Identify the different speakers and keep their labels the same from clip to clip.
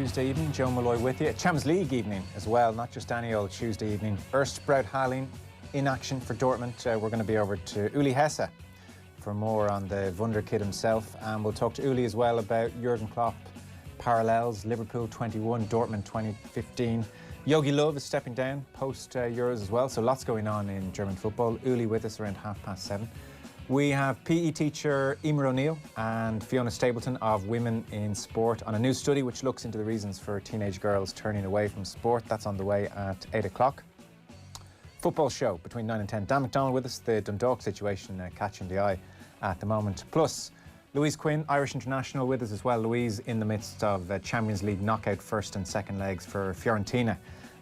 Speaker 1: Tuesday evening, Joe Molloy with you. Champions League evening as well, not just any old Tuesday evening. First, Braut Haaland in action for Dortmund. We're going to be over to Uli Hesse for more on the Wunder Kid himself, and we'll talk to Uli as well about Jurgen Klopp parallels, Liverpool 21, Dortmund 2015. Jogi Löw is stepping down post Euros as well, so lots going on in German football. Uli with us around 7:30. We have PE teacher Emer O'Neill and Fiona Stapleton of Women in Sport on a new study which looks into the reasons for teenage girls turning away from sport. That's on the way at 8 o'clock. Football show between 9 and 10. Dan McDonald with us, the Dundalk situation catching the eye at the moment. Plus, Louise Quinn, Irish international, with us as well. Louise in the midst of Champions League knockout first and second legs for Fiorentina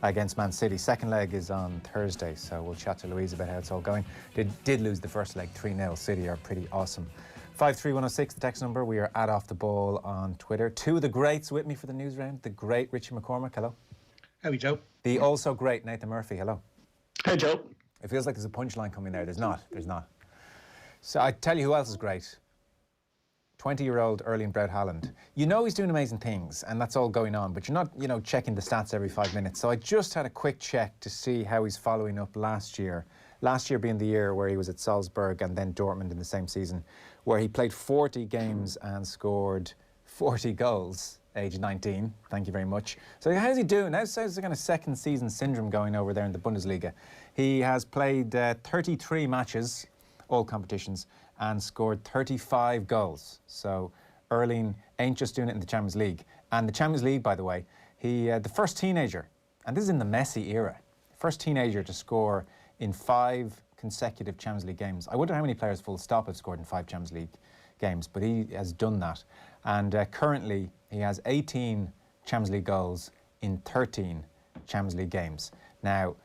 Speaker 1: against Man City. Second leg is on Thursday, so we'll chat to Louise about how it's all going. They did lose the first leg 3-0. City are pretty awesome. 53106, the text number. We are at Off the Ball on Twitter. Two of the greats with me for the Newsround. The great Richie McCormack, hello.
Speaker 2: Howdy, Joe.
Speaker 1: The also great Nathan Murphy, hello.
Speaker 2: Hey, Joe.
Speaker 1: It feels like there's a punchline coming there. There's not. So I tell you who else is great. 20-year-old Erling Braut Haaland. You know he's doing amazing things, and that's all going on, but you're not, checking the stats every 5 minutes. So I just had a quick check to see how he's following up last year. Last year being the year where he was at Salzburg and then Dortmund in the same season, where he played 40 games and scored 40 goals, age 19. Thank you very much. So how's he doing? How's the kind of second season syndrome going over there in the Bundesliga? He has played 33 matches, all competitions, and scored 35 goals. So Erling ain't just doing it in the Champions League. And the Champions League, by the way, he the first teenager, and this is in the Messi era, first teenager to score in 5 consecutive Champions League games. I wonder how many players full stop have scored in 5 Champions League games, but he has done that. And currently he has 18 Champions League goals in 13 Champions League games. Now,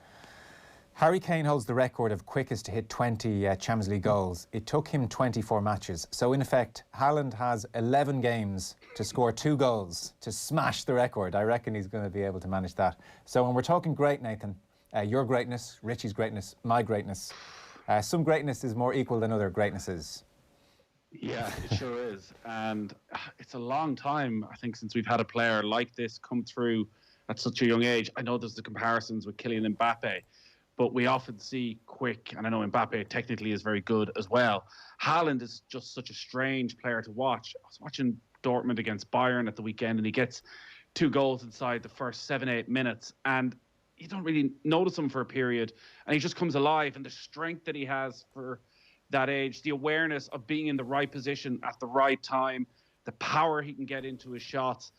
Speaker 1: Harry Kane holds the record of quickest to hit 20 Champions League goals. It took him 24 matches. So in effect, Haaland has 11 games to score 2 goals to smash the record. I reckon he's going to be able to manage that. So when we're talking great, Nathan, your greatness, Richie's greatness, my greatness, some greatness is more equal than other greatnesses.
Speaker 3: Yeah, it sure is. And it's a long time, I think, since we've had a player like this come through at such a young age. I know there's the comparisons with Kylian Mbappe, but we often see quick, and I know Mbappe technically is very good as well. Haaland is just such a strange player to watch. I was watching Dortmund against Bayern at the weekend, and he gets 2 goals inside the first 7-8 minutes, and you don't really notice him for a period, and he just comes alive, and the strength that he has for that age, the awareness of being in the right position at the right time, the power he can get into his shots,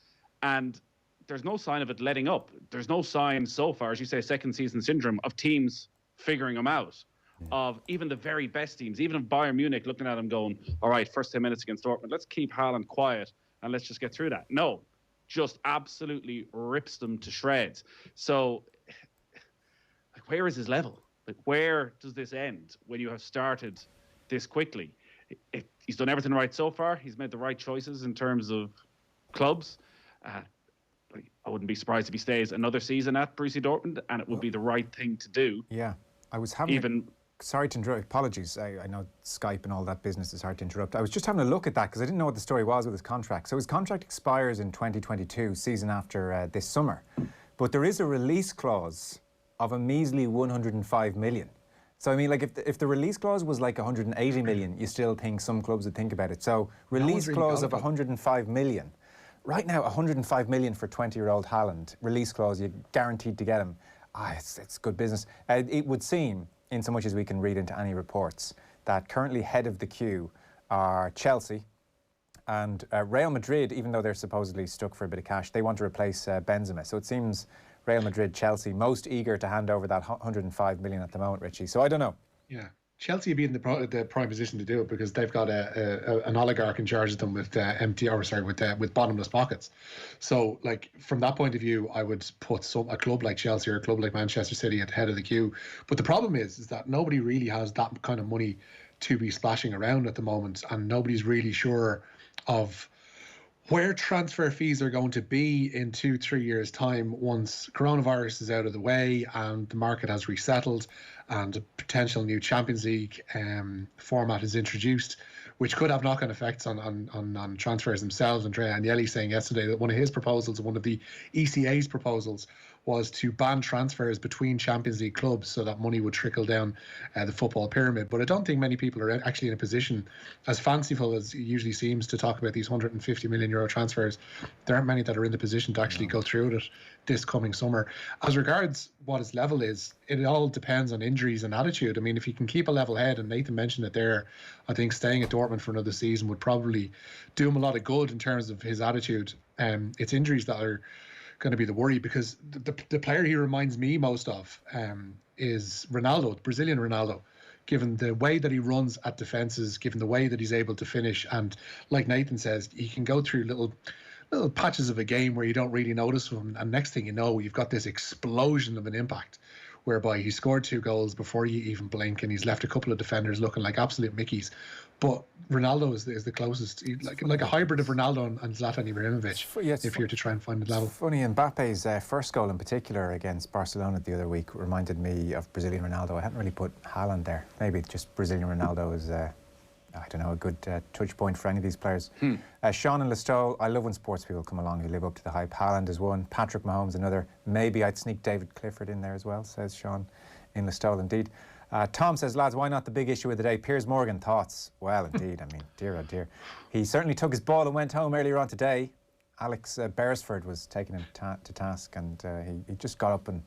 Speaker 3: and there's no sign of it letting up. There's no sign so far, as you say, second season syndrome, of teams figuring him out, of even the very best teams, even of Bayern Munich looking at him going, all right, first 10 minutes against Dortmund, let's keep Haaland quiet and let's just get through that. No, just absolutely rips them to shreds. So, like, where is his level? Like, where does this end when you have started this quickly? He's done everything right so far. He's made the right choices in terms of clubs. I wouldn't be surprised if he stays another season at Borussia Dortmund, and it would be the right thing to do.
Speaker 1: Yeah, I was having sorry to interrupt. Apologies. I know Skype and all that business is hard to interrupt. I was just having a look at that because I didn't know what the story was with his contract. So his contract expires in 2022, season after this summer. But there is a release clause of a measly 105 million. So, I mean, like, if the release clause was like 180 million, you still think some clubs would think about it. So, release clause of 105 million. Right now, 105 million for 20-year-old Haaland, release clause, you're guaranteed to get him. It's good business. It would seem, in so much as we can read into any reports, that currently head of the queue are Chelsea and Real Madrid, even though they're supposedly stuck for a bit of cash, they want to replace Benzema. So it seems Real Madrid, Chelsea, most eager to hand over that 105 million at the moment, Richie. So I don't know.
Speaker 2: Yeah. Chelsea would be in the prime position to do it because they've got an oligarch in charge of them with with bottomless pockets. So, like, from that point of view, I would put a club like Chelsea or a club like Manchester City at the head of the queue. But the problem is that nobody really has that kind of money to be splashing around at the moment, and nobody's really sure of where transfer fees are going to be in 2-3 years' time once coronavirus is out of the way and the market has resettled and a potential new Champions League format is introduced. which could have knock-on effects on transfers themselves. And Agnelli saying yesterday that one of his proposals, one of the ECA's proposals, was to ban transfers between Champions League clubs so that money would trickle down the football pyramid. But I don't think many people are actually in a position, as fanciful as it usually seems, to talk about these 150 million euro transfers. There aren't many that are in the position to actually go through with it this coming summer. As regards what his level is, it all depends on injuries and attitude. I mean, if he can keep a level head, and Nathan mentioned it there, I think staying at Dortmund for another season would probably do him a lot of good in terms of his attitude. It's injuries that are going to be the worry, because the player he reminds me most of is Ronaldo, Brazilian Ronaldo, given the way that he runs at defences, given the way that he's able to finish. And like Nathan says, he can go through little patches of a game where you don't really notice him, and next thing you know, you've got this explosion of an impact whereby he scored 2 goals before you even blink, and he's left a couple of defenders looking like absolute Mickeys. But Ronaldo is the closest, like a hybrid of Ronaldo and Zlatan Ibrahimovic, if you're to try and find the level.
Speaker 1: Funny, Mbappe's first goal in particular against Barcelona the other week reminded me of Brazilian Ronaldo. I hadn't really put Haaland there. Maybe just Brazilian Ronaldo is, I don't know, a good touch point for any of these players. Sean and Listowel, I love when sports people come along who live up to the hype. Haaland is one, Patrick Mahomes another. Maybe I'd sneak David Clifford in there as well, says Sean in Listowel, indeed. Tom says, lads, why not the big issue of the day? Piers Morgan, thoughts? Well, indeed, I mean, dear, oh dear. He certainly took his ball and went home earlier on today. Alex Beresford was taking him to task, and he just got up and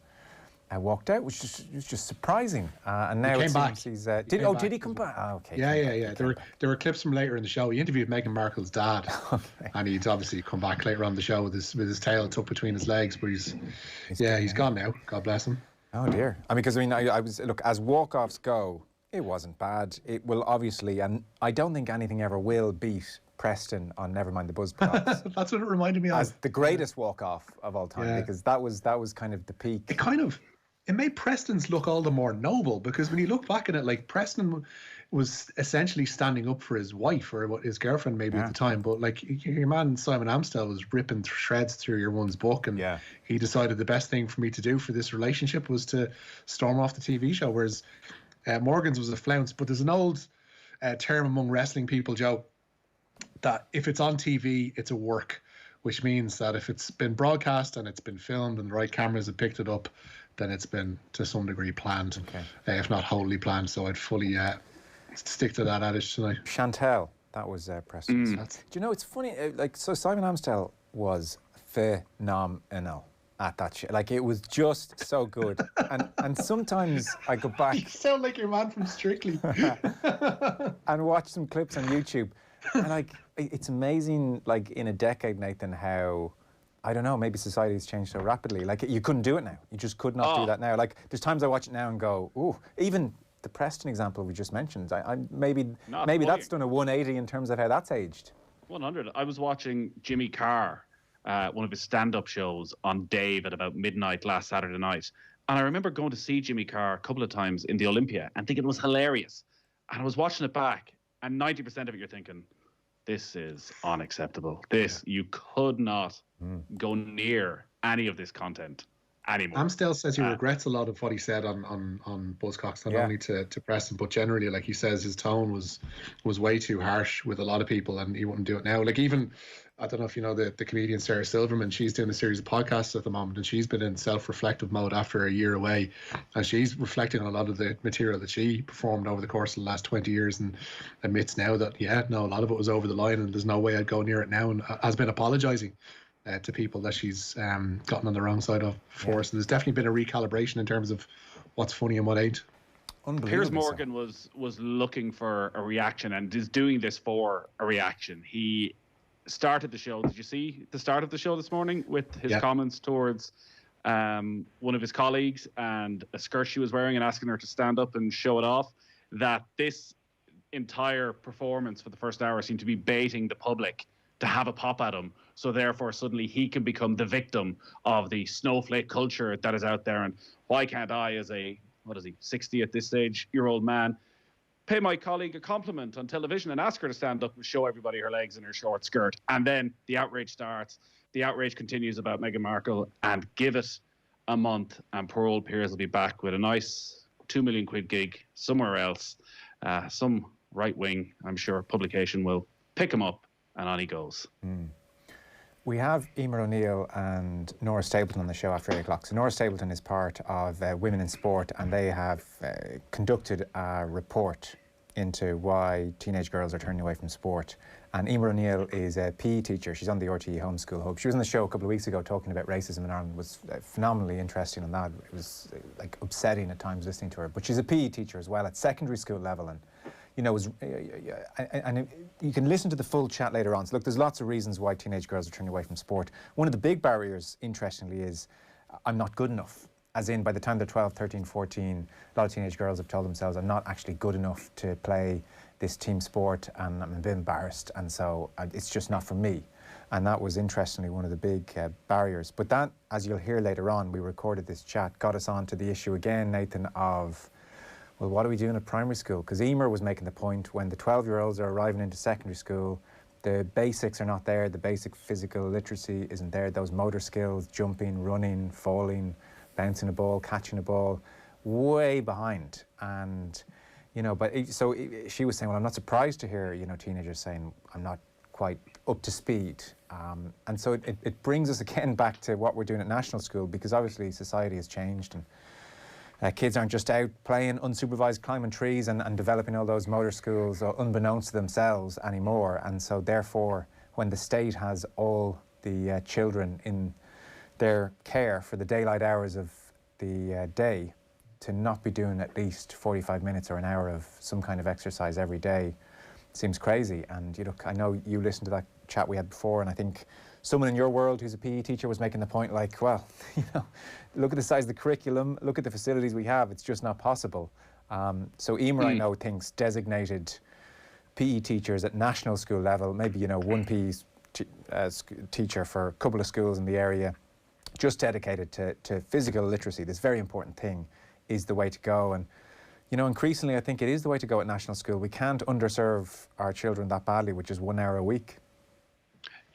Speaker 1: walked out, which was just surprising. And now
Speaker 2: it seems
Speaker 1: he's... did he come back? Oh, okay.
Speaker 2: Yeah. There were clips from later in the show. He interviewed Meghan Markle's dad, and he'd obviously come back later on the show with his tail tucked between his legs, but he's gone now. God bless him.
Speaker 1: Oh dear. I mean, I was, look, as walk-offs go, it wasn't bad. It will obviously, and I don't think anything ever will beat Preston on Nevermind the Buzz Pods.
Speaker 2: That's what it reminded me of.
Speaker 1: As the greatest walk-off of all time, because that was kind of the peak.
Speaker 2: It made Preston's look all the more noble, because when you look back at it, like, Preston was essentially standing up for his wife, or his girlfriend maybe at the time, but like, your man Simon Amstel was ripping shreds through your one's book, and he decided the best thing for me to do for this relationship was to storm off the TV show, whereas Morgan's was a flounce. But there's an old term among wrestling people, Joe, that if it's on TV, it's a work, which means that if it's been broadcast and it's been filmed and the right cameras have picked it up, then it's been to some degree planned, if not wholly planned. So I'd fully stick to that adage tonight.
Speaker 1: Chantel, that was Preston's. Do you know, it's funny, so Simon Amstel was phenomenal at that shit. Like, it was just so good. and sometimes I go back...
Speaker 2: You sound like your man from Strictly.
Speaker 1: and watch some clips on YouTube. And, like, it's amazing, like, in a decade, Nathan, how... I don't know, maybe society has changed so rapidly. Like, you couldn't do it now. You just could not do that now. Like, there's times I watch it now and go, ooh, even the Preston example we just mentioned, maybe that's done a 180 in terms of how that's aged.
Speaker 3: 100. I was watching Jimmy Carr, one of his stand-up shows on Dave at about midnight last Saturday night. And I remember going to see Jimmy Carr a couple of times in the Olympia and thinking it was hilarious. And I was watching it back, and 90% of it you're thinking, this is unacceptable. You could not go near any of this content anymore.
Speaker 2: Amstel says he regrets a lot of what he said on Buzzcocks, not only to Preston, but generally. Like, he says his tone was way too harsh with a lot of people, and he wouldn't do it now. Like, even, I don't know if you know the comedian Sarah Silverman, she's doing a series of podcasts at the moment, and she's been in self-reflective mode after a year away, and she's reflecting on a lot of the material that she performed over the course of the last 20 years, and admits now that, a lot of it was over the line, and there's no way I'd go near it now, and has been apologising to people that she's gotten on the wrong side of for. So there's definitely been a recalibration in terms of what's funny and what ain't.
Speaker 3: Piers Morgan was looking for a reaction and is doing this for a reaction. He started the show. Did you see the start of the show this morning with his comments towards one of his colleagues and a skirt she was wearing and asking her to stand up and show it off? That this entire performance for the first hour seemed to be baiting the public to have a pop at him. So therefore, suddenly he can become the victim of the snowflake culture that is out there. And why can't I, as a, 60 at this stage, year old man, pay my colleague a compliment on television and ask her to stand up and show everybody her legs in her short skirt? And then the outrage starts. The outrage continues about Meghan Markle, and give it a month and poor old Piers will be back with a nice £2 million gig somewhere else. Some right wing. I'm sure publication will pick him up, and on he goes.
Speaker 1: We have Emer O'Neill and Nora Stapleton on the show after 8 o'clock. So Nora Stapleton is part of Women in Sport, and they have conducted a report into why teenage girls are turning away from sport. And Emer O'Neill is a PE teacher. She's on the RTE Homeschool Hub. She was on the show a couple of weeks ago talking about racism in Ireland. It was phenomenally interesting on that. It was like upsetting at times listening to her. But she's a PE teacher as well at secondary school level, and you know, you can listen to the full chat later on. So look, there's lots of reasons why teenage girls are turning away from sport. One of the big barriers, interestingly, is I'm not good enough. As in, by the time they're 12, 13, 14, a lot of teenage girls have told themselves, I'm not actually good enough to play this team sport, and I'm a bit embarrassed, and so it's just not for me. And that was, interestingly, one of the big barriers. But that, as you'll hear later on, we recorded this chat, got us on to the issue again, Nathan, of, well, what are we doing at primary school? Because Emer was making the point, when the 12-year-olds are arriving into secondary school, the basics are not there, the basic physical literacy isn't there, those motor skills, jumping, running, falling, bouncing a ball, catching a ball, way behind. And, you know, so she was saying, well, I'm not surprised to hear, you know, teenagers saying, I'm not quite up to speed. And so it brings us again back to what we're doing at national school, because obviously society has changed, and kids aren't just out playing unsupervised, climbing trees and developing all those motor skills unbeknownst to themselves anymore. And so therefore, when the state has all the children in their care for the daylight hours of the day, to not be doing at least 45 minutes or an hour of some kind of exercise every day seems crazy. And you know, I know you listened to that chat we had before, and I think someone in your world who's a PE teacher was making the point like, well, you know, look at the size of the curriculum, look at the facilities we have, it's just not possible. So Emer, I know, thinks designated PE teachers at national school level, maybe, you know, one PE teacher for a couple of schools in the area, just dedicated to physical literacy, this very important thing, is the way to go. And, you know, increasingly I think it is the way to go at national school. We can't underserve our children that badly, which is 1 hour a week.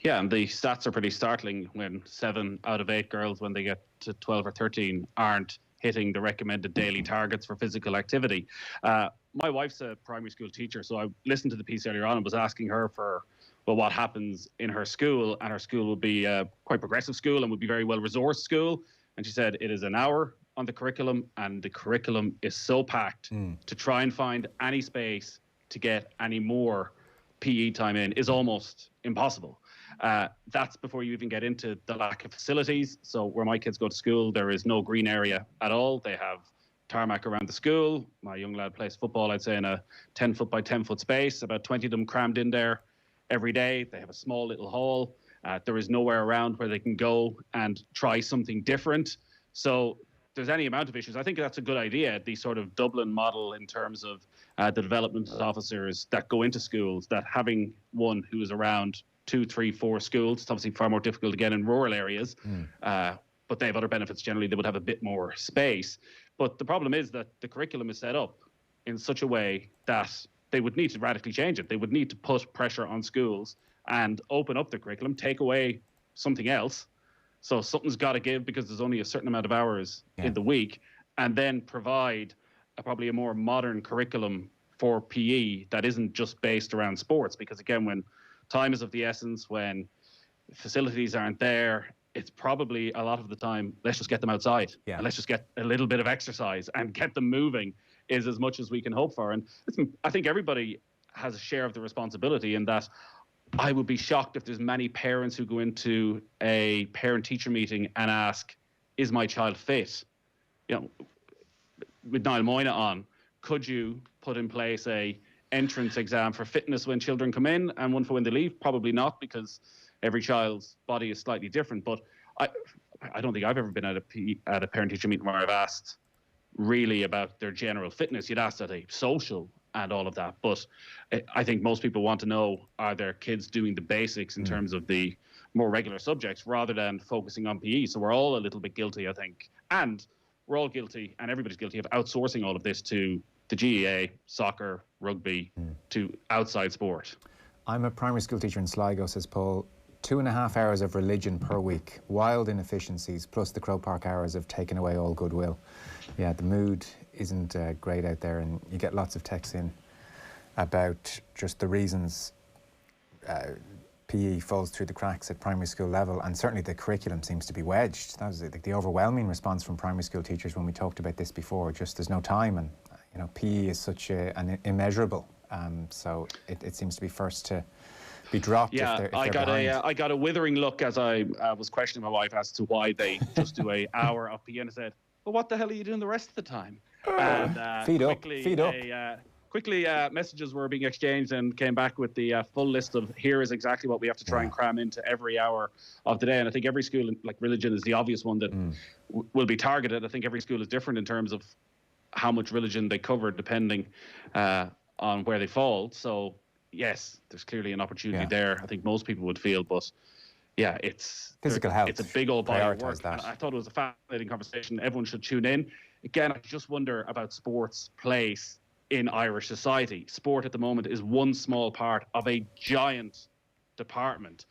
Speaker 3: Yeah, and the stats are pretty startling when 7 out of 8 girls, when they get to 12 or 13, aren't hitting the recommended daily targets for physical activity. My wife's a primary school teacher, so I listened to the piece earlier on and was asking her for, well, what happens in her school, and her school would be a quite progressive school and would be very well-resourced school. And she said it is an hour on the curriculum, and the curriculum is so packed to try and find any space to get any more PE time in is almost impossible. That's before you even get into the lack of facilities. So where my kids go to school, there is no green area at all. They have tarmac around the school. My young lad plays football, I'd say, in a 10 foot by 10 foot space, about 20 of them crammed in there every day. They have a small little hall. There is nowhere around where they can go and try something different. So there's any amount of issues. I think that's a good idea, the sort of Dublin model in terms of the development officers that go into schools, that having one who is around 2, 3, 4 schools. It's obviously far more difficult to get in rural areas, but they have other benefits. Generally, they would have a bit more space. But the problem is that the curriculum is set up in such a way that they would need to radically change it. They would need to put pressure on schools and open up the curriculum, take away something else. So something's got to give, because there's only a certain amount of hours in the week, and then provide probably a more modern curriculum for PE that isn't just based around sports. Because again, when time is of the essence, when facilities aren't there, it's probably a lot of the time, let's just get them outside. Yeah. And let's just get a little bit of exercise and get them moving is as much as we can hope for. And listen, I think everybody has a share of the responsibility in that. I would be shocked if there's many parents who go into a parent-teacher meeting and ask, is my child fit? You know, with Niall Moyna on, could you put in place a entrance exam for fitness when children come in and one for when they leave? Probably not, because every child's body is slightly different. But I don't think I've ever been at a parent-teacher meeting where I've asked really about their general fitness. You'd ask at a social and all of that. But I think most people want to know, are their kids doing the basics in terms of the more regular subjects rather than focusing on PE? So we're all a little bit guilty, I think. And we're all guilty, and everybody's guilty, of outsourcing all of this to the GEA, soccer, rugby, to outside sport.
Speaker 1: I'm a primary school teacher in Sligo, says Paul. 2.5 hours of religion per week, wild inefficiencies, plus the Croke Park hours have taken away all goodwill. Yeah, the mood isn't great out there, and you get lots of texts in about just the reasons PE falls through the cracks at primary school level, and certainly the curriculum seems to be wedged. That was the overwhelming response from primary school teachers when we talked about this before. Just there's no time, and PE is such an immeasurable. So it seems to be first to be dropped.
Speaker 3: Yeah,
Speaker 1: if they're
Speaker 3: I got a withering look as I was questioning my wife as to why they just do an hour of PE, and I said, "Well, what the hell are you doing the rest of the time?" And
Speaker 1: feed up.
Speaker 3: Quickly, messages were being exchanged and came back with the full list of here is exactly what we have to try and cram into every hour of the day. And I think every school, like religion is the obvious one that will be targeted. I think every school is different in terms of how much religion they cover depending on where they fall. So, yes, there's clearly an opportunity there. I think most people would feel, but yeah, it's
Speaker 1: physical health.
Speaker 3: It's a big old body of work.
Speaker 1: That.
Speaker 3: I thought it was a fascinating conversation. Everyone should tune in. Again, I just wonder about sport's place in Irish society. Sport at the moment is one small part of a giant department.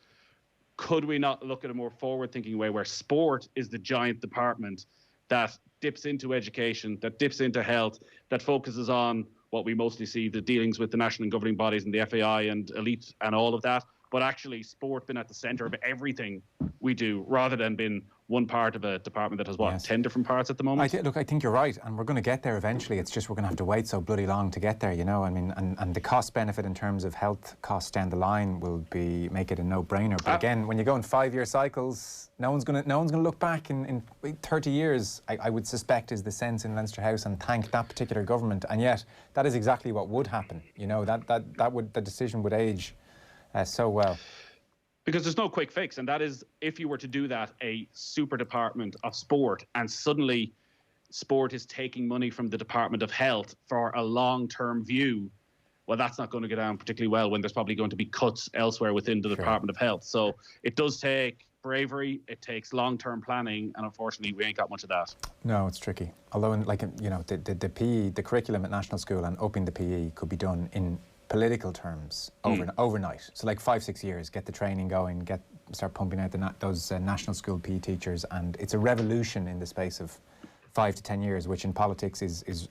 Speaker 3: Could we not look at a more forward-thinking way where sport is the giant department that dips into education, that dips into health, that focuses on what we mostly see, the dealings with the national and governing bodies and the FAI and elite and all of that, but actually sport been at the centre of everything we do rather than being one part of a department that has 10 different parts at the moment?
Speaker 1: I think you're right, and we're going to get there eventually. It's just we're going to have to wait so bloody long to get there, I mean, and the cost benefit in terms of health costs down the line will make it a no-brainer. But again, when you go in 5-year cycles, no one's going to look back in 30 years. I would suspect is the sense in Leinster House, and thank that particular government. And yet, that is exactly what would happen. The decision would age so well.
Speaker 3: Because there's no quick fix, and that is if you were to do that, a super department of sport, and suddenly sport is taking money from the Department of Health for a long-term view, well, that's not going to go down particularly well when there's probably going to be cuts elsewhere within the Department of Health. So it does take bravery, it takes long-term planning, and unfortunately we ain't got much of that.
Speaker 1: No, it's tricky. Although, the PE, the curriculum at national school and upping the PE could be done in political terms overnight. So 5-6 years, get the training going, start pumping out those national school PE teachers, and it's a revolution in the space of 5 to 10 years, which in politics is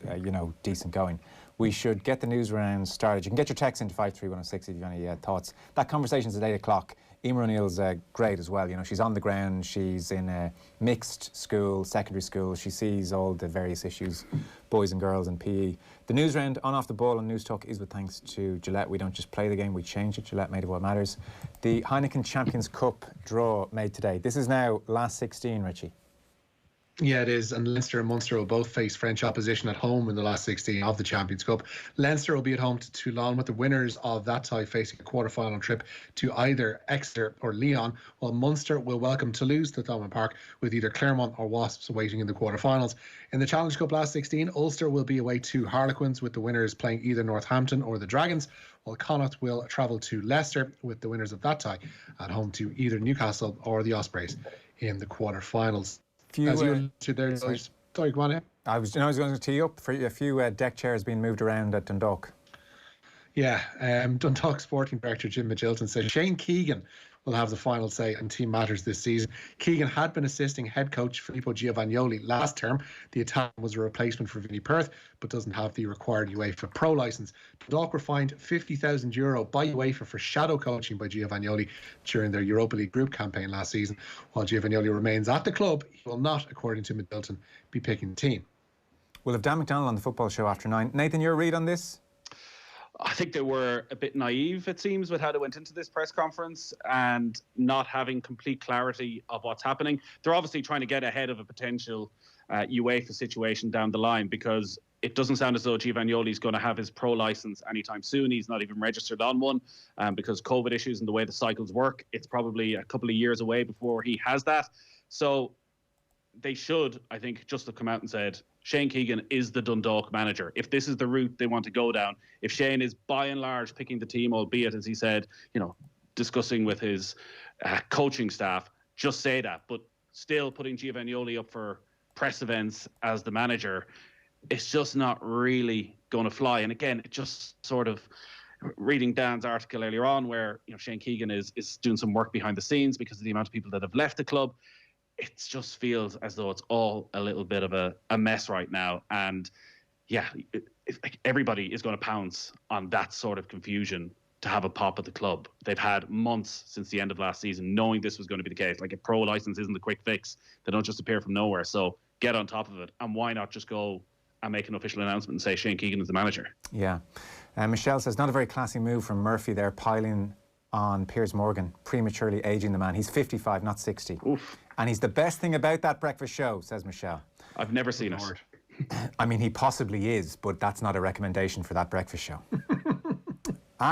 Speaker 1: decent going. We should get the news round started. You can get your texts into 53106 if you have any thoughts. That conversation's at 8 o'clock. Emer O'Neill's great as well. She's on the ground. She's in a mixed school, secondary school. She sees all the various issues, boys and girls and PE. The news round on Off the Ball and News Talk is with thanks to Gillette. We don't just play the game, we change it. Gillette made of what matters. The Heineken Champions Cup draw made today. This is now last 16, Richie.
Speaker 2: Yeah, it is. And Leinster and Munster will both face French opposition at home in the last 16 of the Champions Cup. Leinster will be at home to Toulon, with the winners of that tie facing a quarter-final trip to either Exeter or Lyon, while Munster will welcome Toulouse to Thomond Park, with either Clermont or Wasps waiting in the quarter-finals. In the Challenge Cup last 16, Ulster will be away to Harlequins, with the winners playing either Northampton or the Dragons, while Connacht will travel to Leicester, with the winners of that tie at home to either Newcastle or the Ospreys in the quarter-finals. Sorry, go on. I was going to tee up for a few deck chairs being moved around at Dundalk. Yeah, Dundalk Sporting Director Jim Magilton said Shane Keegan will have the final say on team matters this season. Keegan had been assisting head coach Filippo Giovagnoli last term. The Italian was a replacement for Vinnie Perth, but doesn't have the required UEFA Pro licence. Dundalk were fined €50,000 by UEFA for shadow coaching by Giovagnoli during their Europa League group campaign last season. While Giovagnoli remains at the club, he will not, according to Magilton, be picking the team. We'll have Dan McDonnell on the football show after 9. Nathan, your read on this?
Speaker 3: I think they were a bit naive, it seems, with how they went into this press conference and not having complete clarity of what's happening. They're obviously trying to get ahead of a potential UEFA situation down the line, because it doesn't sound as though Giovagnoli's going to have his pro license anytime soon. He's not even registered on one because COVID issues and the way the cycles work. It's probably a couple of years away before he has that. So they should, I think, just have come out and said, Shane Keegan is the Dundalk manager. If this is the route they want to go down, if Shane is by and large picking the team, albeit, as he said, discussing with his coaching staff, just say that. But still putting Giovagnoli up for press events as the manager, it's just not really going to fly. And again, it just sort of, reading Dan's article earlier on where Shane Keegan is doing some work behind the scenes because of the amount of people that have left the club, it just feels as though it's all a little bit of a mess right now. And yeah, like everybody is going to pounce on that sort of confusion to have a pop at the club. They've had months since the end of last season knowing this was going to be the case. Like, a pro license isn't the quick fix. They don't just appear from nowhere. So get on top of it. And why not just go and make an official announcement and say Shane Keegan is the manager?
Speaker 1: Yeah. Michelle says, not a very classy move from Murphy there, piling on Piers Morgan, prematurely aging the man. He's 55, not 60.
Speaker 3: Oof.
Speaker 1: And he's the best thing about that breakfast show, says Michelle.
Speaker 3: I've never seen it.
Speaker 1: I mean, he possibly is, but that's not a recommendation for that breakfast show.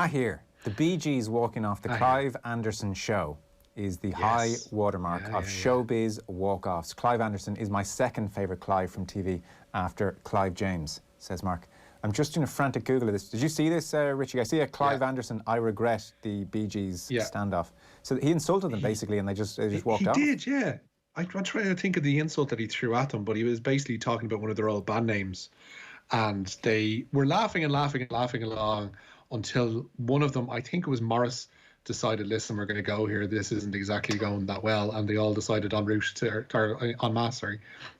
Speaker 1: Here, the Bee Gees walking off the Clive Anderson show is the high watermark of showbiz walk-offs. Clive Anderson is my second favourite Clive from TV after Clive James, says Mark. I'm just doing a frantic Google of this. Did you see this, Richie? I see a Clive Anderson, I regret the Bee Gees standoff. So he insulted them basically, and they just walked off.
Speaker 2: He did, yeah. I'm trying to think of the insult that he threw at them, but he was basically talking about one of their old band names. And they were laughing and laughing and laughing along until one of them, I think it was Morris, decided, listen, we're going to go here. This isn't exactly going that well. And they all decided en masse, to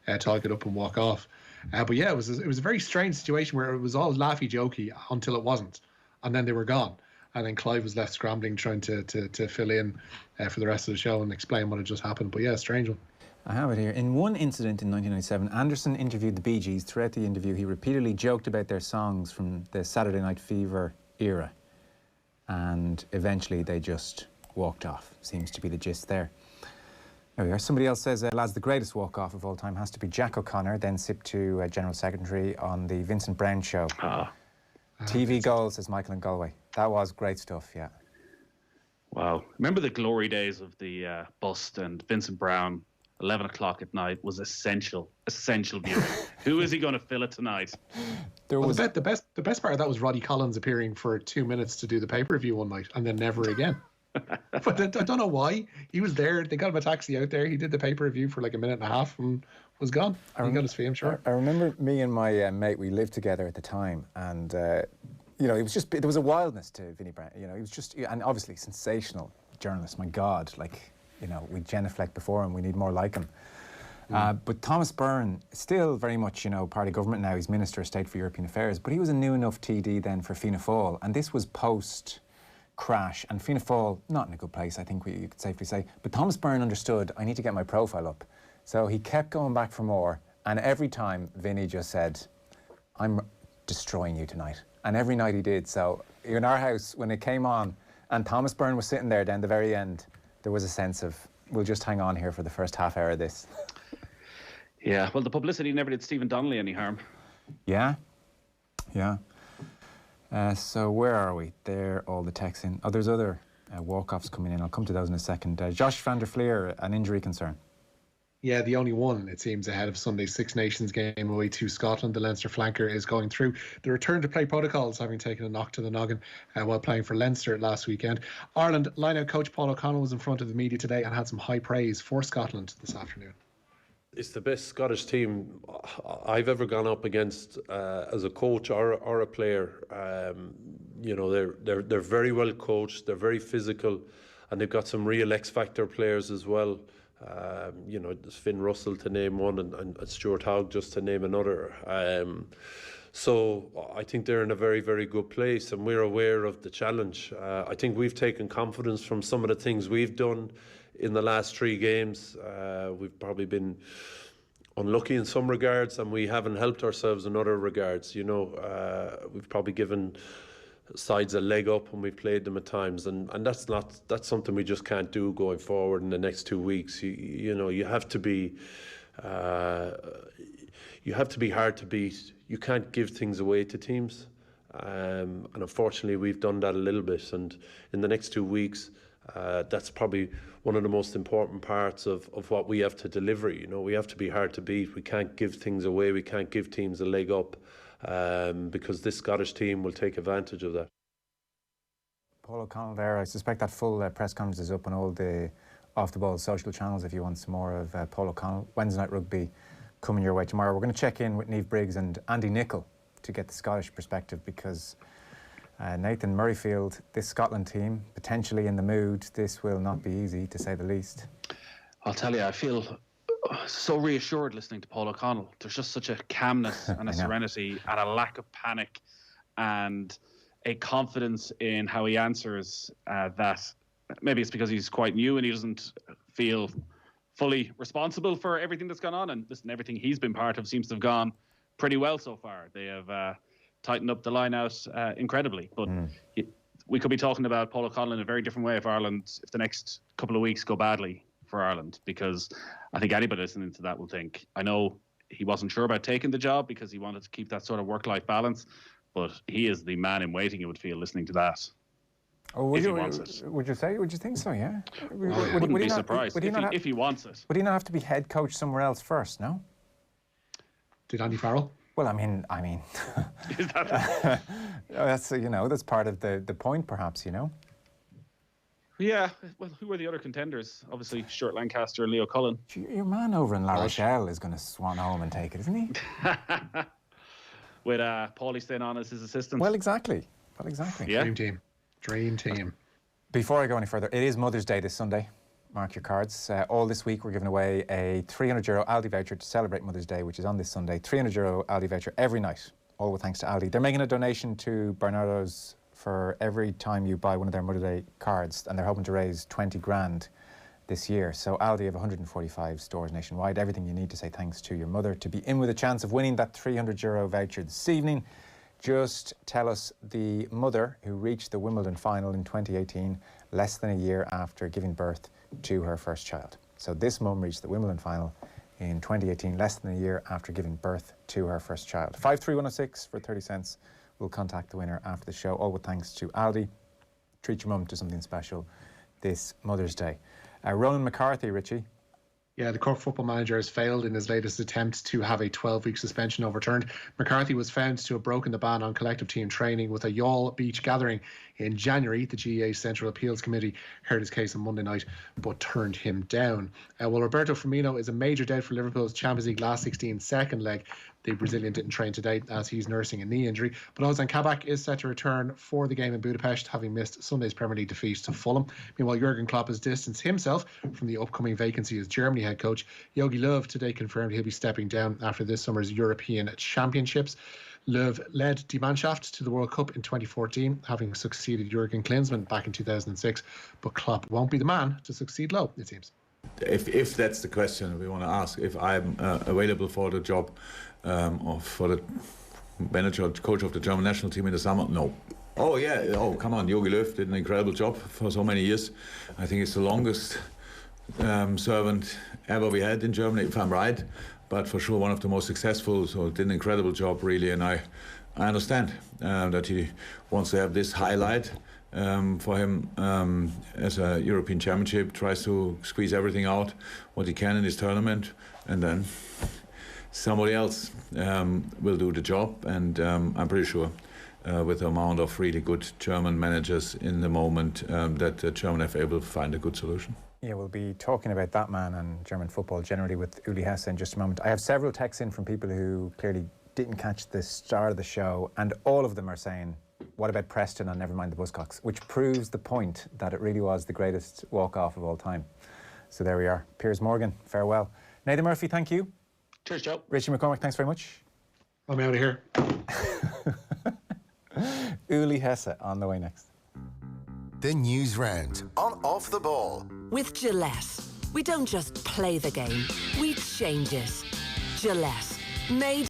Speaker 2: get up and walk off. But yeah, it was a very strange situation where it was all laughy jokey until it wasn't. And then they were gone. And then Clive was left scrambling, trying to fill in for the rest of the show and explain what had just happened. But yeah, strange one.
Speaker 1: I have it here. In one incident in 1997, Anderson interviewed the Bee Gees. Throughout the interview, he repeatedly joked about their songs from the Saturday Night Fever era. And eventually they just walked off. Seems to be the gist there. There we are. Somebody else says, lads, the greatest walk-off of all time has to be Jack O'Connor, then sip to General Secretary on the Vincent Brown show. TV goal, says Michael in Galway. That was great stuff, yeah.
Speaker 3: Wow. Remember the glory days of the bust, and Vincent Brown, 11 o'clock at night, was essential viewing. Who is he going to fill it tonight?
Speaker 2: The best part of that was Roddy Collins appearing for 2 minutes to do the pay-per-view one night and then never again. But I don't know why. He was there. They got him a taxi out there. He did the pay-per-view for like a minute and a half and was gone. He got his fee, I'm sure.
Speaker 1: I remember me and my mate, we lived together at the time, and you know, it was just, there was a wildness to Vinnie Brown. You know, he was just, and obviously sensational journalist. My God, like, you know, we genuflect before him. We need more like him. But Thomas Byrne, still very much, you know, part of government now. He's Minister of State for European Affairs, but he was a new enough TD then for Fianna Fáil, and this was post-crash, and Fianna Fáil, not in a good place, I think you could safely say. But Thomas Byrne understood, I need to get my profile up. So he kept going back for more, and every time Vinnie just said, I'm destroying you tonight. And every night he did. So in our house, when it came on, and Thomas Byrne was sitting there down the very end, there was a sense of, we'll just hang on here for the first half hour of this.
Speaker 3: Yeah, well, the publicity never did Stephen Donnelly any harm.
Speaker 1: Yeah. So where are we? There, all the texts in. Oh, there's other walk-offs coming in. I'll come to those in a second. Josh van der Fleer, an injury concern.
Speaker 2: Yeah, the only one, it seems, ahead of Sunday's Six Nations game away to Scotland. The Leinster flanker is going through the return-to-play protocols, having taken a knock to the noggin while playing for Leinster last weekend. Ireland line-out coach Paul O'Connell was in front of the media today and had some high praise for Scotland this afternoon.
Speaker 4: It's the best Scottish team I've ever gone up against as a coach or a player. You know, they're very well coached, they're very physical, and they've got some real X-factor players as well. You know, there's Finn Russell to name one, and Stuart Hogg just to name another. So I think they're in a very, very good place, and we're aware of the challenge. I think we've taken confidence from some of the things we've done in the last 3 games. We've probably been unlucky in some regards, and we haven't helped ourselves in other regards. You know, we've probably given sides a leg up when we've played them at times, and that's something we just can't do going forward in the next 2 weeks. You know, you have to be hard to beat. You can't give things away to teams, and unfortunately we've done that a little bit. And in the next 2 weeks, that's probably one of the most important parts of what we have to deliver. You know, we have to be hard to beat. We can't give things away. We can't give teams a leg up. Because this Scottish team will take advantage of that.
Speaker 1: Paul O'Connell there. I suspect that full press conference is up on all the off-the-ball social channels if you want some more of Paul O'Connell. Wednesday Night Rugby coming your way tomorrow. We're going to check in with Niamh Briggs and Andy Nicholl to get the Scottish perspective, because Nathan Murrayfield, this Scotland team, potentially in the mood. This will not be easy, to say the least.
Speaker 3: I'll tell you, I feel so reassured listening to Paul O'Connell. There's just such a calmness and a serenity and a lack of panic and a confidence in how he answers that maybe it's because he's quite new and he doesn't feel fully responsible for everything that's gone on. And listen, everything he's been part of seems to have gone pretty well so far. They have tightened up the line out incredibly. But we could be talking about Paul O'Connell in a very different way if the next couple of weeks go badly for Ireland, because I think anybody listening to that will think, I know he wasn't sure about taking the job because he wanted to keep that sort of work-life balance, but he is the man in waiting, you would feel, listening to that.
Speaker 1: Oh, would you think so, yeah?
Speaker 3: Wouldn't be surprised if he wants it.
Speaker 1: Would he not have to be head coach somewhere else first, no?
Speaker 2: Did Andy Farrell?
Speaker 1: Well, I mean,
Speaker 3: Is that
Speaker 1: that's that's part of the point, perhaps,
Speaker 3: Yeah, well, who are the other contenders? Obviously, Stuart Lancaster and Leo Cullen.
Speaker 1: Your man over in La Rochelle is going to swan home and take it, isn't he?
Speaker 3: With Paulie staying on as his assistant.
Speaker 1: Well, exactly.
Speaker 3: Yeah.
Speaker 2: Dream team.
Speaker 1: Before I go any further, it is Mother's Day this Sunday. Mark your cards. All this week we're giving away a €300 Aldi voucher to celebrate Mother's Day, which is on this Sunday. €300 Aldi voucher every night, all with thanks to Aldi. They're making a donation to Bernardo's for every time you buy one of their Mother's Day cards, and they're hoping to raise 20 grand this year. So Aldi have 145 stores nationwide, everything you need to say thanks to your mother to be in with a chance of winning that €300 voucher this evening. Just tell us the mother who reached the Wimbledon final in 2018, less than a year after giving birth to her first child. So this mum reached the Wimbledon final in 2018, less than a year after giving birth to her first child. 53106 for 30 cents. We'll contact the winner after the show, all with thanks to Aldi. Treat your mum to something special this Mother's Day. Ronan McCarthy, Richie.
Speaker 2: Yeah, the Cork football manager has failed in his latest attempt to have a 12-week suspension overturned. McCarthy was found to have broken the ban on collective team training with a Youghal Beach gathering in January. The GAA Central Appeals Committee heard his case on Monday night, but turned him down. Well, Roberto Firmino is a major doubt for Liverpool's Champions League last 16 second leg. The Brazilian didn't train today as he's nursing a knee injury. But Ozan Kabak is set to return for the game in Budapest, having missed Sunday's Premier League defeat to Fulham. Meanwhile, Jurgen Klopp has distanced himself from the upcoming vacancy as Germany head coach. Jogi Löw today confirmed he'll be stepping down after this summer's European Championships. Löw led Die Mannschaft to the World Cup in 2014, having succeeded Jurgen Klinsmann back in 2006. But Klopp won't be the man to succeed Löw, it seems.
Speaker 5: If that's the question we want to ask, if I'm available for the job for the manager or coach of the German national team in the summer, no. Oh yeah, come on, Jogi Löw did an incredible job for so many years. I think it's the longest servant ever we had in Germany, if I'm right, but for sure one of the most successful, so did an incredible job really, and I understand that he wants to have this highlight for him as a European Championship, tries to squeeze everything out what he can in his tournament, and then somebody else will do the job, and I'm pretty sure with the amount of really good German managers in the moment that the German FA will find a good solution.
Speaker 1: Yeah, we'll be talking about that man and German football generally with Uli Hesse in just a moment. I have several texts in from people who clearly didn't catch the start of the show, and all of them are saying, what about Preston and never mind the Buzzcocks, which proves the point that it really was the greatest walk-off of all time. So there we are. Piers Morgan, farewell. Nathan Murphy, thank you.
Speaker 3: Cheers, Joe.
Speaker 1: Richie McCormack, thanks very much.
Speaker 2: I'm out of here.
Speaker 1: Uli Hesse on the way next.
Speaker 6: The Newsround on Off the Ball.
Speaker 7: With Gillette, we don't just play the game, we change it. Gillette, made